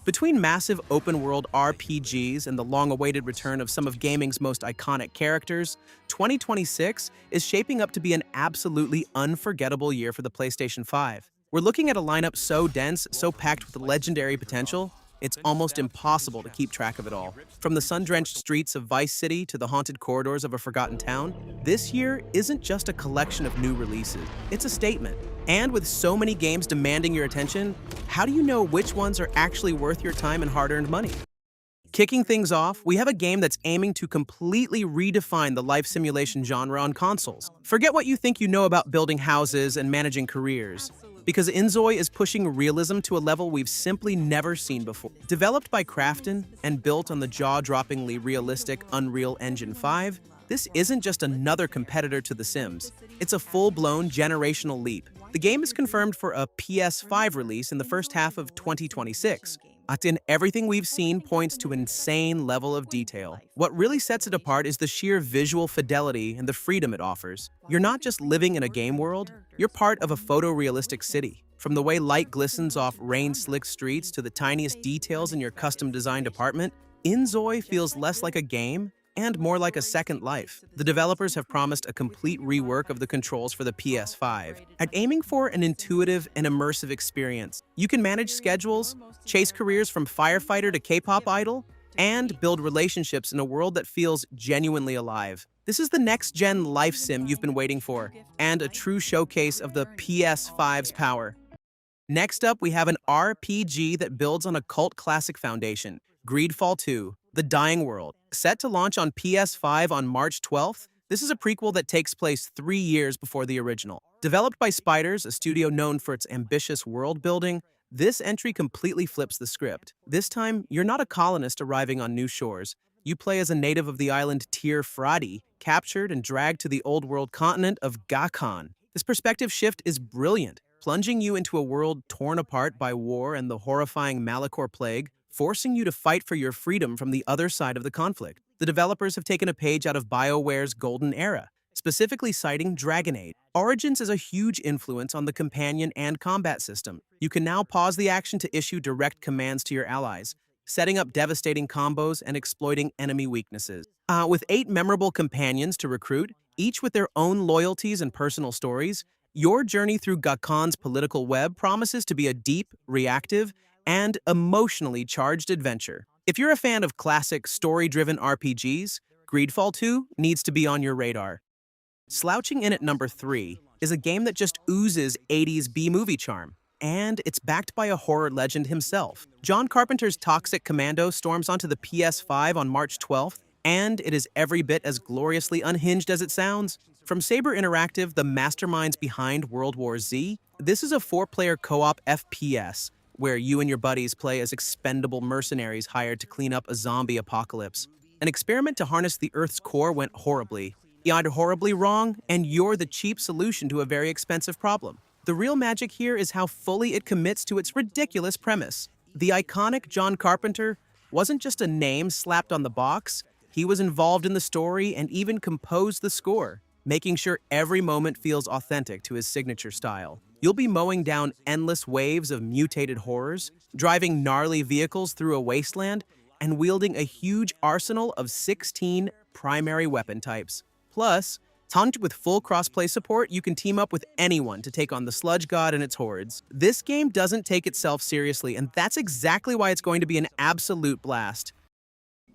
Between massive open-world RPGs and the long-awaited return of some of gaming's most iconic characters, 2026 is shaping up to be an absolutely unforgettable year for the PlayStation 5. We're looking at a lineup so dense, so packed with legendary potential, it's almost impossible to keep track of it all. From the sun-drenched streets of Vice City to the haunted corridors of a forgotten town, this year isn't just a collection of new releases, it's a statement. And with so many games demanding your attention, how do you know which ones are actually worth your time and hard-earned money? Kicking things off, we have a game that's aiming to completely redefine the life simulation genre on consoles. Forget what you think you know about building houses and managing careers, because InZOI is pushing realism to a level we've simply never seen before. Developed by Crafton and built on the jaw-droppingly realistic Unreal Engine 5, this isn't just another competitor to The Sims. It's a full-blown generational leap. The game is confirmed for a PS5 release in the first half of 2026. And everything we've seen points to an insane level of detail. What really sets it apart is the sheer visual fidelity and the freedom it offers. You're not just living in a game world, you're part of a photorealistic city. From the way light glistens off rain-slick streets to the tiniest details in your custom-designed apartment, InZOI feels less like a game and more like a second life. The developers have promised a complete rework of the controls for the PS5, and aiming for an intuitive and immersive experience. You can manage schedules, chase careers from firefighter to K-pop idol, and build relationships in a world that feels genuinely alive. This is the next-gen life sim you've been waiting for, and a true showcase of the PS5's power. Next up, we have an RPG that builds on a cult classic foundation, Greedfall 2, The Dying World. Set to launch on PS5 on March 12th, this is a prequel that takes place 3 years before the original. Developed by Spiders, a studio known for its ambitious world building, this entry completely flips the script. This time, you're not a colonist arriving on new shores. You play as a native of the island Tir Fradi, captured and dragged to the old world continent of Gakan. This perspective shift is brilliant, plunging you into a world torn apart by war and the horrifying Malachor plague, forcing you to fight for your freedom from the other side of the conflict. The developers have taken a page out of BioWare's golden era, specifically citing Dragon Age. Origins is a huge influence on the companion and combat system. You can now pause the action to issue direct commands to your allies, setting up devastating combos and exploiting enemy weaknesses. With 8 memorable companions to recruit, each with their own loyalties and personal stories, your journey through Gakan's political web promises to be a deep, reactive, and emotionally charged adventure. If you're a fan of classic, story-driven RPGs, Greedfall 2 needs to be on your radar. Slouching in at number 3 is a game that just oozes 80s B-movie charm, and it's backed by a horror legend himself. John Carpenter's toxic Commando storms onto the PS5 on March 12th, and it is every bit as gloriously unhinged as it sounds. From Saber Interactive, the masterminds behind World War Z, this is a 4-player co-op FPS, where you and your buddies play as expendable mercenaries hired to clean up a zombie apocalypse. An experiment to harness the Earth's core went horribly. Either horribly wrong, and you're the cheap solution to a very expensive problem. The real magic here is how fully it commits to its ridiculous premise. The iconic John Carpenter wasn't just a name slapped on the box, he was involved in the story and even composed the score, making sure every moment feels authentic to his signature style. You'll be mowing down endless waves of mutated horrors, driving gnarly vehicles through a wasteland, and wielding a huge arsenal of 16 primary weapon types. Plus, taunted with full crossplay support, you can team up with anyone to take on the Sludge God and its hordes. This game doesn't take itself seriously, and that's exactly why it's going to be an absolute blast.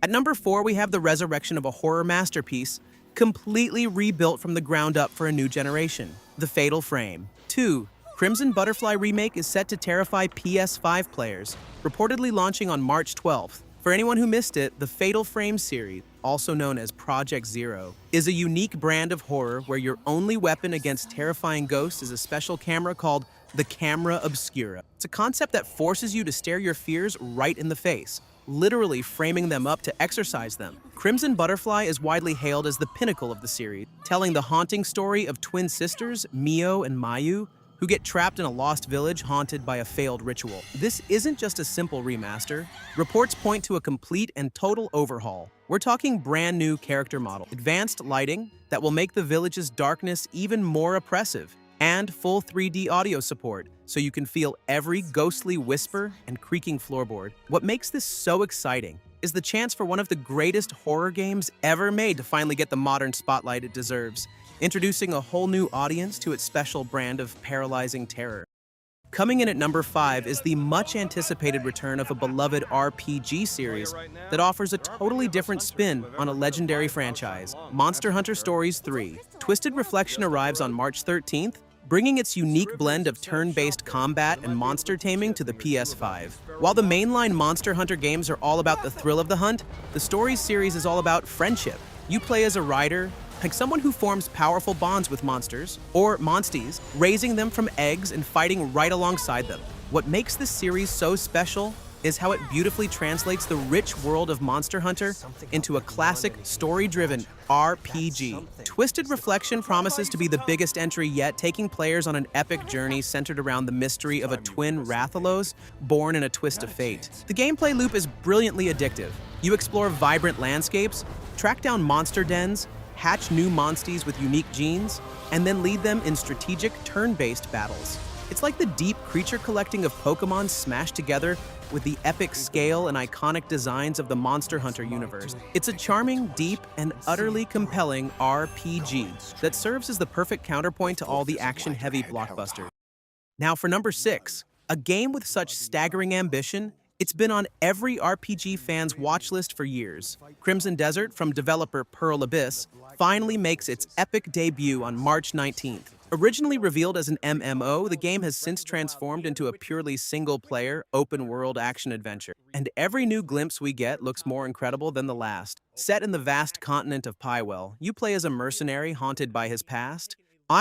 At number 4, we have the resurrection of a horror masterpiece, completely rebuilt from the ground up for a new generation, The Fatal Frame. 2. Crimson Butterfly Remake is set to terrify PS5 players, reportedly launching on March 12th. For anyone who missed it, the Fatal Frame series, also known as Project Zero, is a unique brand of horror where your only weapon against terrifying ghosts is a special camera called the Camera Obscura. It's a concept that forces you to stare your fears right in the face, literally framing them up to exorcise them. Crimson Butterfly is widely hailed as the pinnacle of the series, telling the haunting story of twin sisters, Mio and Mayu, who get trapped in a lost village haunted by a failed ritual. This isn't just a simple remaster. Reports point to a complete and total overhaul. We're talking brand new character model, advanced lighting that will make the village's darkness even more oppressive, and full 3D audio support, so you can feel every ghostly whisper and creaking floorboard. What makes this so exciting is the chance for one of the greatest horror games ever made to finally get the modern spotlight it deserves, introducing a whole new audience to its special brand of paralyzing terror. Coming in at number 5 is the much-anticipated return of a beloved RPG series that offers a totally different spin on a legendary franchise, Monster Hunter Stories 3. Twisted Reflection arrives on March 13th, bringing its unique blend of turn-based combat and monster taming to the PS5. While the mainline Monster Hunter games are all about the thrill of the hunt, the Stories series is all about friendship. You play as a rider, like someone who forms powerful bonds with monsters, or monsties, raising them from eggs and fighting right alongside them. What makes this series so special is how it beautifully translates the rich world of Monster Hunter into a classic, story-driven RPG. Twisted Reflection promises to be the biggest entry yet, taking players on an epic journey centered around the mystery of a twin Rathalos born in a twist of fate. The gameplay loop is brilliantly addictive. You explore vibrant landscapes, track down monster dens, hatch new monsties with unique genes, and then lead them in strategic, turn-based battles. It's like the deep creature collecting of Pokémon smashed together with the epic scale and iconic designs of the Monster Hunter universe. It's a charming, deep, and utterly compelling RPG that serves as the perfect counterpoint to all the action-heavy blockbusters. Now for number 6, a game with such staggering ambition, it's been on every RPG fan's watch list for years. Crimson Desert, from developer Pearl Abyss, finally makes its epic debut on March 19th. Originally revealed as an MMO, the game has since transformed into a purely single-player, open-world action-adventure. And every new glimpse we get looks more incredible than the last. Set in the vast continent of Pywell, you play as a mercenary haunted by his past,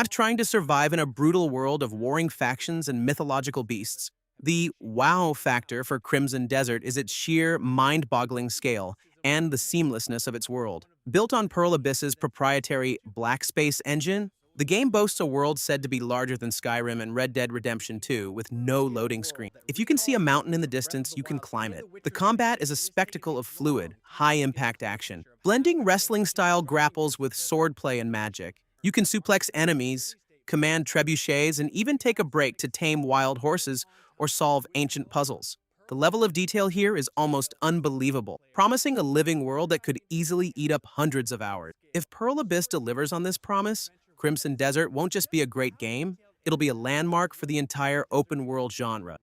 trying to survive in a brutal world of warring factions and mythological beasts. The wow factor for Crimson Desert is its sheer, mind-boggling scale and the seamlessness of its world. Built on Pearl Abyss's proprietary Black Space engine, the game boasts a world said to be larger than Skyrim and Red Dead Redemption 2, with no loading screen. If you can see a mountain in the distance, you can climb it. The combat is a spectacle of fluid, high-impact action, blending wrestling-style grapples with swordplay and magic. You can suplex enemies, command trebuchets, and even take a break to tame wild horses or solve ancient puzzles. The level of detail here is almost unbelievable, promising a living world that could easily eat up hundreds of hours. If Pearl Abyss delivers on this promise, Crimson Desert won't just be a great game, it'll be a landmark for the entire open-world genre.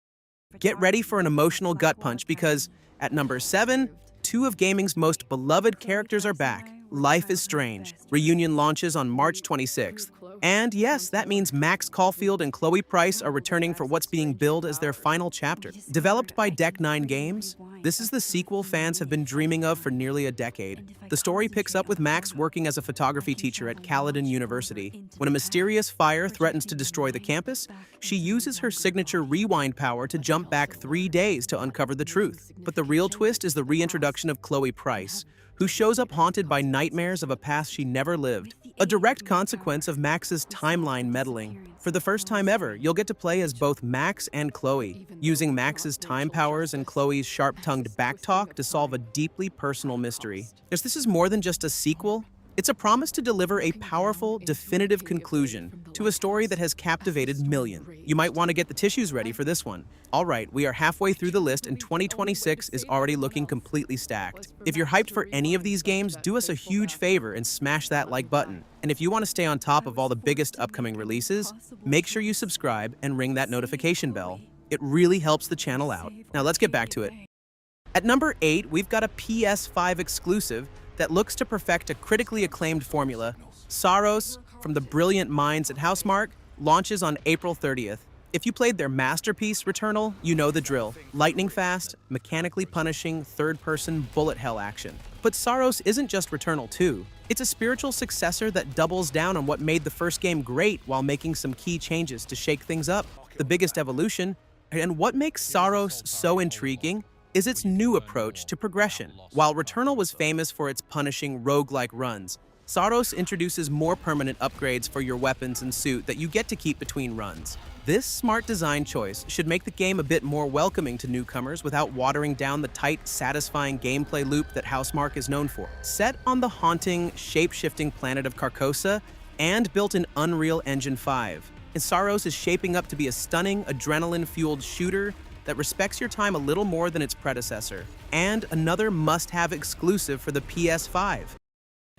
Get ready for an emotional gut punch because, at number 7, two of gaming's most beloved characters are back. Life is Strange. Reunion launches on March 26th. And yes, that means Max Caulfield and Chloe Price are returning for what's being billed as their final chapter. Developed by Deck 9 Games, this is the sequel fans have been dreaming of for nearly a decade. The story picks up with Max working as a photography teacher at Caledon University. When a mysterious fire threatens to destroy the campus, she uses her signature rewind power to jump back 3 days to uncover the truth. But the real twist is the reintroduction of Chloe Price, who shows up haunted by nightmares of a past she never lived, a direct consequence of Max's timeline meddling. For the first time ever, you'll get to play as both Max and Chloe, using Max's time powers and Chloe's sharp-tongued backtalk to solve a deeply personal mystery. Because this is more than just a sequel, it's a promise to deliver a powerful, definitive conclusion to a story that has captivated millions. You might want to get the tissues ready for this one. All right, we are halfway through the list and 2026 is already looking completely stacked. If you're hyped for any of these games, do us a huge favor and smash that like button. And if you want to stay on top of all the biggest upcoming releases, make sure you subscribe and ring that notification bell. It really helps the channel out. Now let's get back to it. At number 8, we've got a PS5 exclusive that looks to perfect a critically acclaimed formula. Saros, from the brilliant minds at Housemarque, launches on April 30th. If you played their masterpiece, Returnal, you know the drill. Lightning-fast, mechanically punishing, third-person bullet hell action. But Saros isn't just Returnal 2. It's a spiritual successor that doubles down on what made the first game great while making some key changes to shake things up. The biggest evolution, and what makes Saros so intriguing, is its new approach to progression. While Returnal was famous for its punishing roguelike runs, Saros introduces more permanent upgrades for your weapons and suit that you get to keep between runs. This smart design choice should make the game a bit more welcoming to newcomers without watering down the tight, satisfying gameplay loop that Housemarque is known for. Set on the haunting, shape-shifting planet of Carcosa and built in Unreal Engine 5, Saros is shaping up to be a stunning, adrenaline-fueled shooter that respects your time a little more than its predecessor, and another must-have exclusive for the PS5.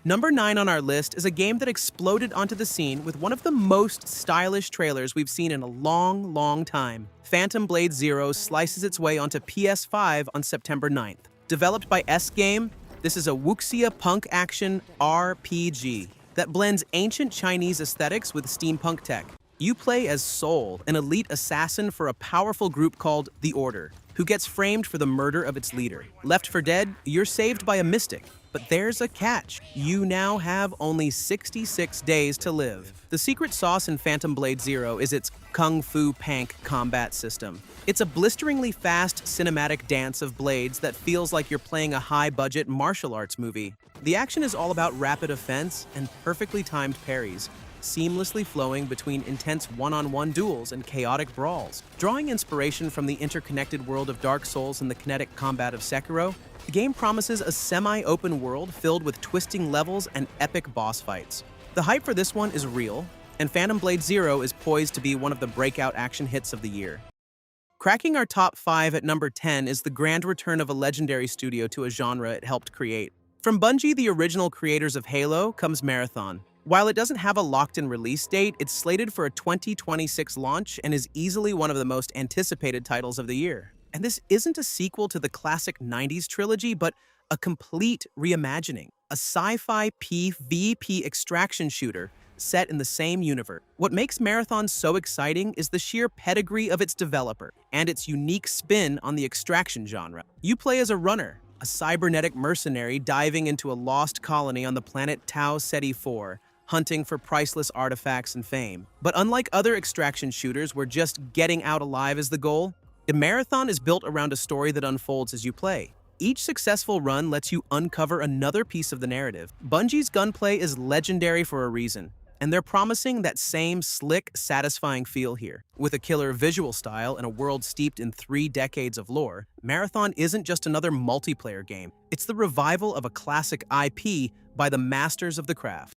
Number 9 on our list is a game that exploded onto the scene with one of the most stylish trailers we've seen in a long, long time. Phantom Blade Zero slices its way onto PS5 on September 9th. Developed by S-Game, this is a wuxia punk action RPG that blends ancient Chinese aesthetics with steampunk tech. You play as Soul, an elite assassin for a powerful group called The Order, who gets framed for the murder of its leader. Left for dead, you're saved by a mystic. But there's a catch. You now have only 66 days to live. The secret sauce in Phantom Blade Zero is its Kung Fu Pank combat system. It's a blisteringly fast cinematic dance of blades that feels like you're playing a high-budget martial arts movie. The action is all about rapid offense and perfectly timed parries, seamlessly flowing between intense one-on-one duels and chaotic brawls. Drawing inspiration from the interconnected world of Dark Souls and the kinetic combat of Sekiro, the game promises a semi-open world filled with twisting levels and epic boss fights. The hype for this one is real, and Phantom Blade Zero is poised to be one of the breakout action hits of the year. Cracking our top 5 at number 10 is the grand return of a legendary studio to a genre it helped create. From Bungie, the original creators of Halo, comes Marathon. While it doesn't have a locked-in release date, it's slated for a 2026 launch and is easily one of the most anticipated titles of the year. And this isn't a sequel to the classic 90s trilogy, but a complete reimagining, a sci-fi PvP extraction shooter set in the same universe. What makes Marathon so exciting is the sheer pedigree of its developer and its unique spin on the extraction genre. You play as a runner, a cybernetic mercenary diving into a lost colony on the planet Tau Ceti 4, hunting for priceless artifacts and fame. But unlike other extraction shooters where just getting out alive is the goal, the Marathon is built around a story that unfolds as you play. Each successful run lets you uncover another piece of the narrative. Bungie's gunplay is legendary for a reason, and they're promising that same slick, satisfying feel here. With a killer visual style and a world steeped in 3 decades of lore, Marathon isn't just another multiplayer game. It's the revival of a classic IP by the masters of the craft.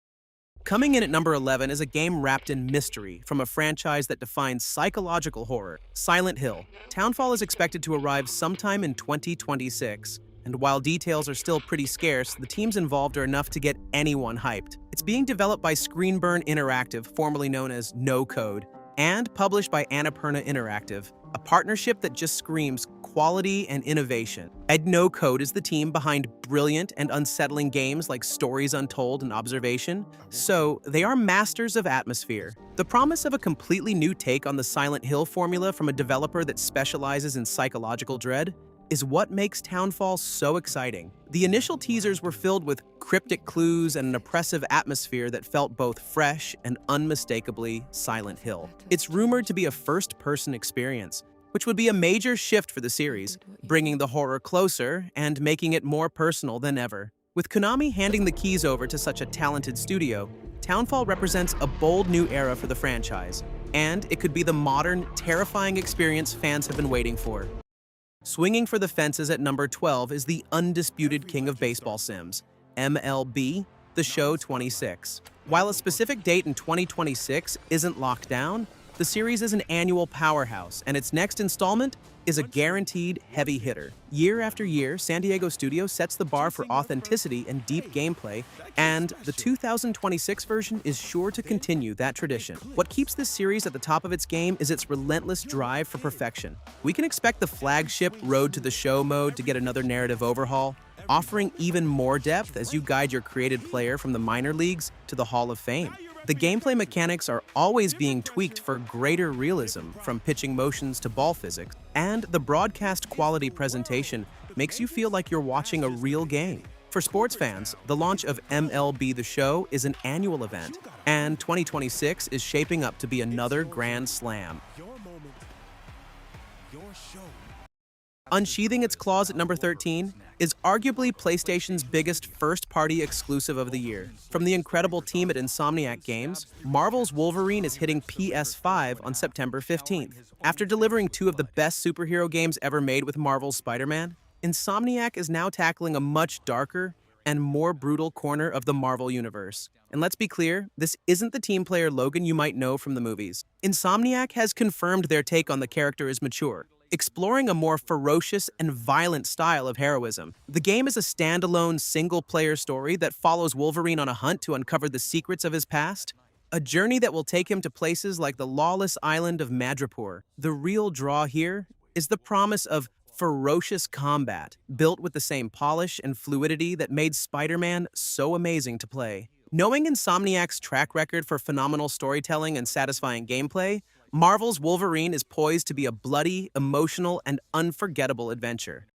Coming in at number 11 is a game wrapped in mystery from a franchise that defines psychological horror, Silent Hill. Townfall is expected to arrive sometime in 2026, and while details are still pretty scarce, the teams involved are enough to get anyone hyped. It's being developed by Screenburn Interactive, formerly known as No Code, and published by Annapurna Interactive, a partnership that just screams quality and innovation. No Code is the team behind brilliant and unsettling games like Stories Untold and Observation, so they are masters of atmosphere. The promise of a completely new take on the Silent Hill formula from a developer that specializes in psychological dread is what makes Townfall so exciting. The initial teasers were filled with cryptic clues and an oppressive atmosphere that felt both fresh and unmistakably Silent Hill. It's rumored to be a first-person experience, which would be a major shift for the series, bringing the horror closer and making it more personal than ever. With Konami handing the keys over to such a talented studio, Townfall represents a bold new era for the franchise, and it could be the modern, terrifying experience fans have been waiting for. Swinging for the fences at number 12 is the undisputed king of baseball sims, MLB The Show 26. While a specific date in 2026 isn't locked down, the series is an annual powerhouse, and its next installment is a guaranteed heavy hitter. Year after year, San Diego Studio sets the bar for authenticity and deep gameplay, and the 2026 version is sure to continue that tradition. What keeps this series at the top of its game is its relentless drive for perfection. We can expect the flagship Road to the Show mode to get another narrative overhaul, offering even more depth as you guide your created player from the minor leagues to the Hall of Fame. The gameplay mechanics are always being tweaked for greater realism, from pitching motions to ball physics, and the broadcast quality presentation makes you feel like you're watching a real game. For sports fans, the launch of MLB The Show is an annual event, and 2026 is shaping up to be another grand slam. Unsheathing its claws at number 13 is arguably PlayStation's biggest first-party exclusive of the year. From the incredible team at Insomniac Games, Marvel's Wolverine is hitting PS5 on September 15th. After delivering 2 of the best superhero games ever made with Marvel's Spider-Man, Insomniac is now tackling a much darker and more brutal corner of the Marvel Universe. And let's be clear, this isn't the team player Logan you might know from the movies. Insomniac has confirmed their take on the character is mature, exploring a more ferocious and violent style of heroism. The game is a standalone, single-player story that follows Wolverine on a hunt to uncover the secrets of his past, a journey that will take him to places like the lawless island of Madripoor. The real draw here is the promise of ferocious combat, built with the same polish and fluidity that made Spider-Man so amazing to play. Knowing Insomniac's track record for phenomenal storytelling and satisfying gameplay, Marvel's Wolverine is poised to be a bloody, emotional, and unforgettable adventure.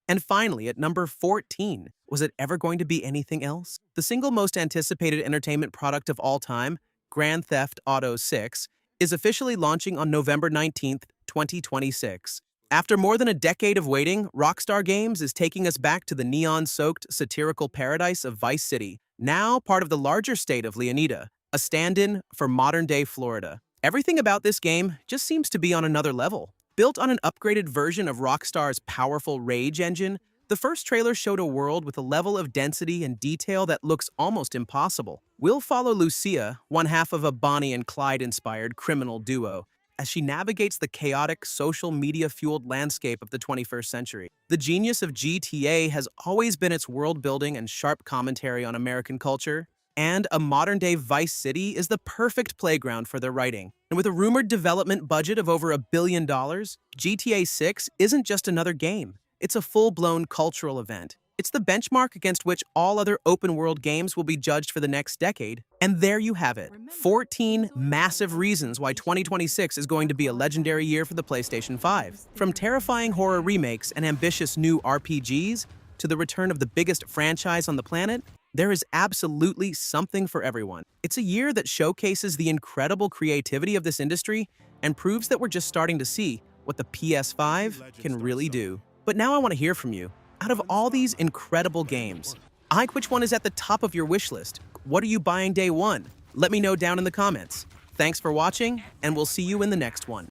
And finally, at number 14, was it ever going to be anything else? The single most anticipated entertainment product of all time, Grand Theft Auto 6, is officially launching on November 19th, 2026. After more than a decade of waiting, Rockstar Games is taking us back to the neon-soaked, satirical paradise of Vice City, now part of the larger state of Leonida, a stand-in for modern-day Florida. Everything about this game just seems to be on another level. Built on an upgraded version of Rockstar's powerful Rage engine, the first trailer showed a world with a level of density and detail that looks almost impossible. We'll follow Lucia, one half of a Bonnie and Clyde-inspired criminal duo, as she navigates the chaotic, social media-fueled landscape of the 21st century. The genius of GTA has always been its world-building and sharp commentary on American culture, and a modern-day Vice City is the perfect playground for their writing. And with a rumored development budget of over $1 billion, GTA 6 isn't just another game. It's a full-blown cultural event. It's the benchmark against which all other open-world games will be judged for the next decade. And there you have it. 14 massive reasons why 2026 is going to be a legendary year for the PlayStation 5. From terrifying horror remakes and ambitious new RPGs to the return of the biggest franchise on the planet, there is absolutely something for everyone. It's a year that showcases the incredible creativity of this industry and proves that we're just starting to see what the PS5 can really do. But now I want to hear from you. Out of all these incredible games, which one is at the top of your wish list? What are you buying day one? Let me know down in the comments. Thanks for watching, and we'll see you in the next one.